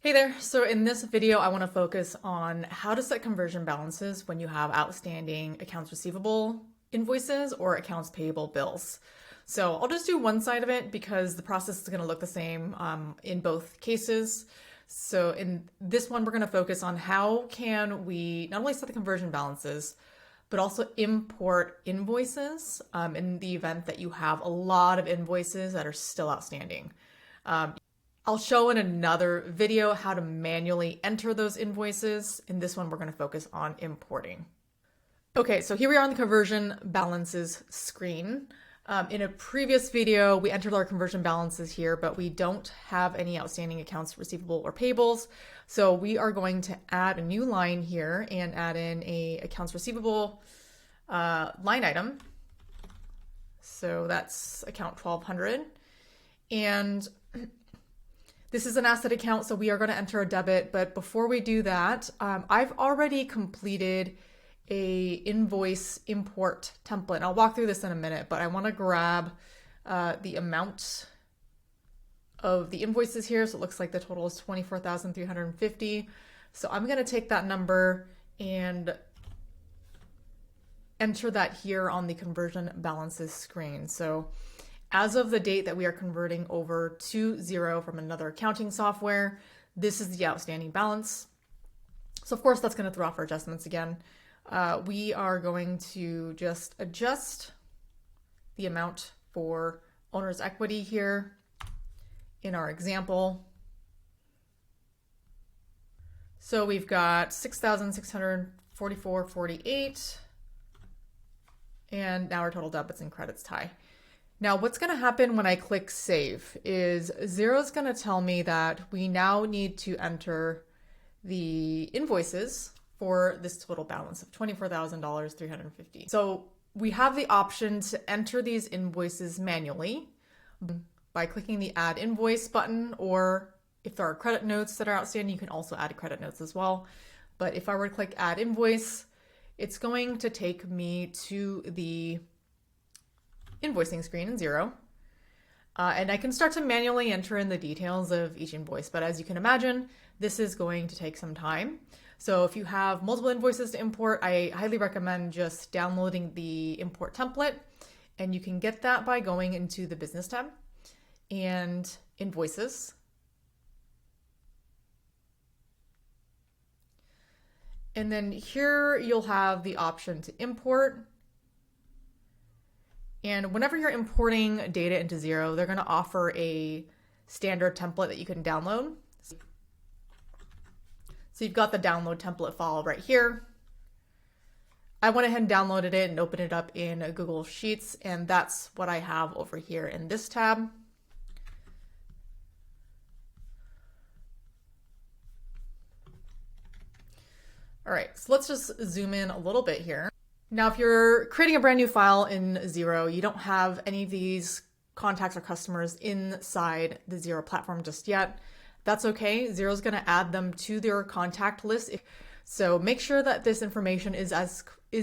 Hey there. So in this video, I want to focus on how to set conversion balances when you have outstanding accounts receivable invoices or accounts payable bills. So I'll just do one side of it because the process is going to look the same in both cases. So in this one, we're going to focus on how can we not only set the conversion balances, but also import invoices in the event that you have a lot of invoices that are still outstanding. I'll show in another video how to manually enter those invoices. In this one, we're going to focus on importing. Okay, so here we are on the conversion balances screen. In a previous video, we entered our conversion balances here, but we don't have any outstanding accounts receivable or payables. So we are going to add a new line here and add in a accounts receivable line item. So that's account 1200. And this is an asset account, so we are going to enter a debit. But before we do that, I've already completed a invoice import template. I'll walk through this in a minute, but I want to grab the amount of the invoices here. So it looks like the total is 24,350. So I'm going to take that number and enter that here on the conversion balances screen. So as of the date that we are converting over to Xero from another accounting software, this is the outstanding balance. So of course that's going to throw off our adjustments again. We are going to just adjust the amount for owner's equity here in our example. So we've got 6,644.48, and now our total debits and credits tie. Now, what's going to happen when I click save is Xero's going to tell me that we now need to enter the invoices for this total balance of $24,350. So we have the option to enter these invoices manually by clicking the add invoice button, or if there are credit notes that are outstanding, you can also add credit notes as well. But if I were to click add invoice, it's going to take me to the invoicing screen in Xero. And I can start to manually enter in the details of each invoice, but as you can imagine, this is going to take some time. So if you have multiple invoices to import, I highly recommend just downloading the import template, and you can get that by going into the business tab and invoices. And then here you'll have the option to import. And whenever you're importing data into Xero, they're going to offer a standard template that you can download. So you've got the download template file right here. I went ahead and downloaded it and opened it up in Google Sheets, and that's what I have over here in this tab. All right, so let's just zoom in a little bit here. Now, if you're creating a brand new file in Xero, you don't have any of these contacts or customers inside the Xero platform just yet. That's okay. Xero's going to add them to their contact list. So make sure that this information is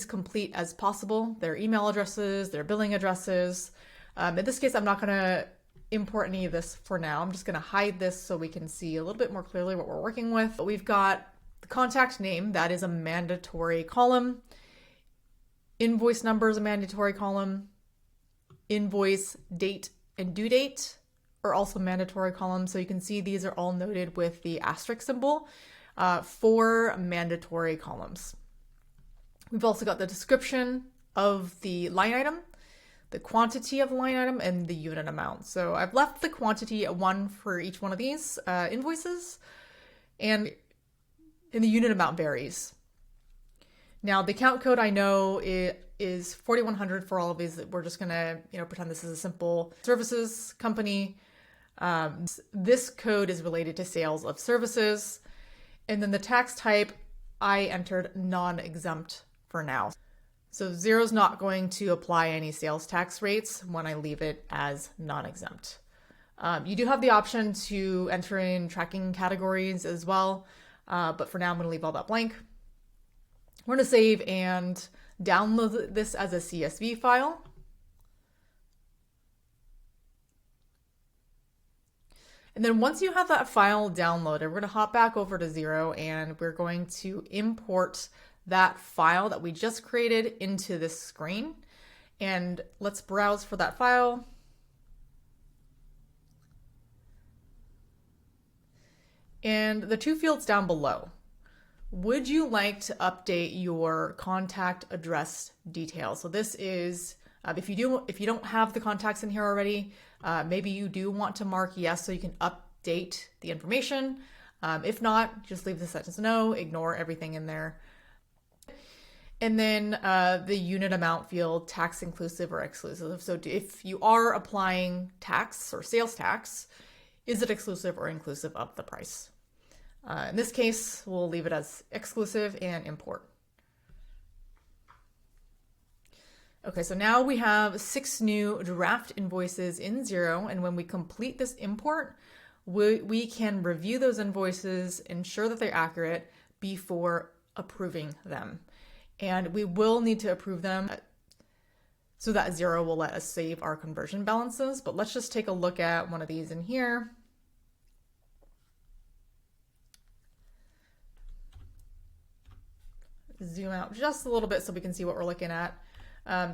complete as possible. Their email addresses, their billing addresses. In this case, I'm not going to import any of this for now. I'm just going to hide this so we can see a little bit more clearly what we're working with. But we've got the contact name. That is a mandatory column. Invoice number is a mandatory column. Invoice date and due date are also mandatory columns. So you can see these are all noted with the asterisk symbol for mandatory columns. We've also got the description of the line item, the quantity of the line item, and the unit amount. So I've left the quantity at 1 for each one of these invoices, and the unit amount varies. Now, the account code, I know it is 4100 for all of these. We're just going to, pretend this is a simple services company. This code is related to sales of services. And then the tax type, I entered non-exempt for now. So Xero's not going to apply any sales tax rates when I leave it as non-exempt. You do have the option to enter in tracking categories as well. But for now, I'm going to leave all that blank. We're going to save and download this as a CSV file. And then once you have that file downloaded, we're going to hop back over to Xero and we're going to import that file that we just created into this screen. And let's browse for that file. And the two fields down below. Would you like to update your contact address details? So this is, if you don't have the contacts in here already, maybe you do want to mark yes so you can update the information. If not, just leave the sentence no, ignore everything in there. And then the unit amount field, tax inclusive or exclusive. So if you are applying tax or sales tax, is it exclusive or inclusive of the price? In this case, we'll leave it as exclusive and import. Okay, so now we have 6 new draft invoices in Xero, and when we complete this import, we can review those invoices, ensure that they're accurate before approving them. And we will need to approve them so that Xero will let us save our conversion balances. But let's just take a look at one of these in here. Zoom out just a little bit so we can see what we're looking at.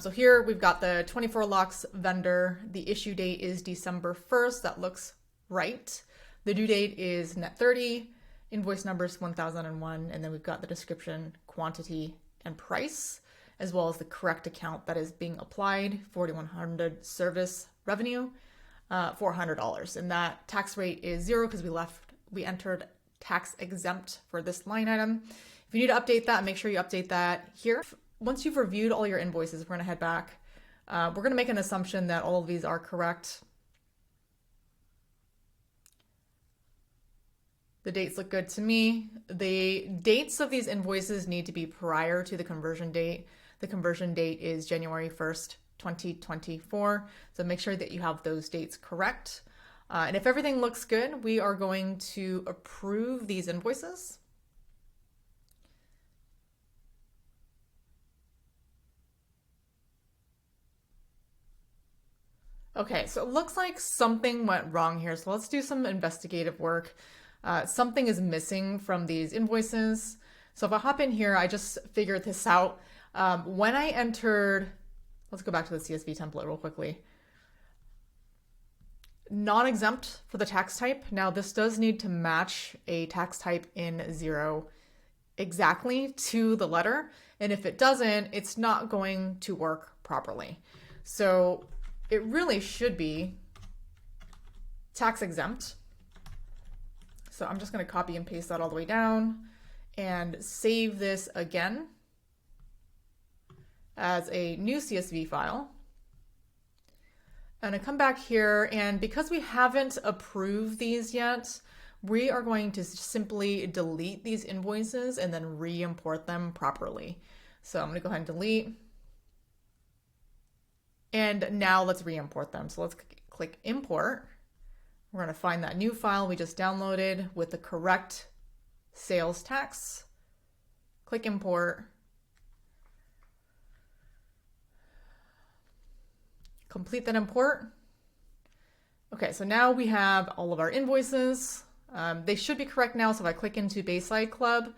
So here we've got the 24 locks vendor. The issue date is December 1st. That looks right. The due date is net 30. Invoice number is 1001. And then we've got the description, quantity, and price, as well as the correct account that is being applied, 4,100 service revenue, $400. And that tax rate is 0 because we entered tax exempt for this line item. If you need to update that, make sure you update that here. Once you've reviewed all your invoices, we're going to head back. We're going to make an assumption that all of these are correct. The dates look good to me. The dates of these invoices need to be prior to the conversion date. The conversion date is January 1st, 2024. So make sure that you have those dates correct. And if everything looks good, we are going to approve these invoices. Okay, so it looks like something went wrong here. So let's do some investigative work. Something is missing from these invoices. So if I hop in here, I just figured this out. When I entered, let's go back to the CSV template real quickly. Non-exempt for the tax type. Now this does need to match a tax type in Xero exactly to the letter. And if it doesn't, it's not going to work properly. So it really should be tax exempt. So I'm just going to copy and paste that all the way down and save this again as a new CSV file. And I come back here, and because we haven't approved these yet, we are going to simply delete these invoices and then re-import them properly. So I'm going to go ahead and delete. And now let's re-import them. So let's click import. We're going to find that new file we just downloaded with the correct sales tax. Click import. Complete that import. Okay, so now we have all of our invoices. They should be correct now. So if I click into Bayside Club,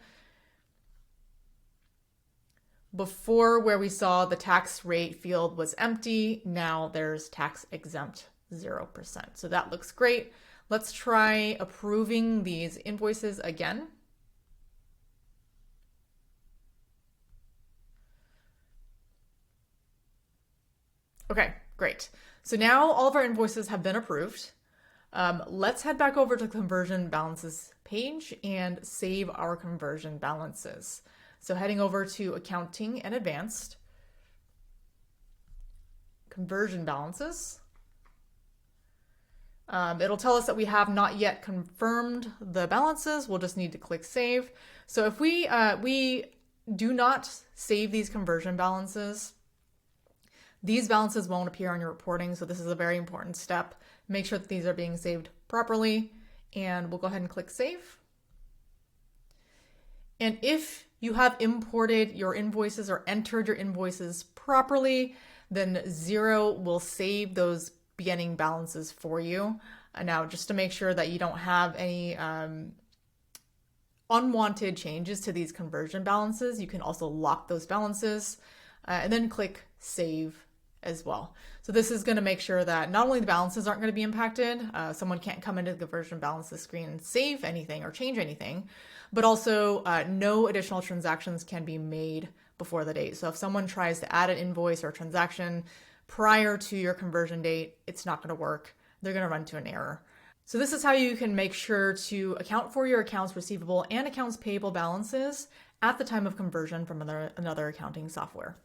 before where we saw the tax rate field was empty, now there's tax exempt 0%. So that looks great. Let's try approving these invoices again. Okay, great. So now all of our invoices have been approved. Let's head back over to the conversion balances page and save our conversion balances. So heading over to accounting and advanced, conversion balances. It'll tell us that we have not yet confirmed the balances. We'll just need to click save. So if we do not save these conversion balances, these balances won't appear on your reporting. So this is a very important step. Make sure that these are being saved properly, and we'll go ahead and click save. And if you have imported your invoices or entered your invoices properly, then Xero will save those beginning balances for you. Now, just to make sure that you don't have any unwanted changes to these conversion balances, you can also lock those balances and then click Save as well. So this is going to make sure that not only the balances aren't going to be impacted, someone can't come into the conversion balances screen and save anything or change anything, but also no additional transactions can be made before the date. So if someone tries to add an invoice or a transaction prior to your conversion date, it's not going to work. They're going to run into an error. So this is how you can make sure to account for your accounts receivable and accounts payable balances at the time of conversion from another accounting software.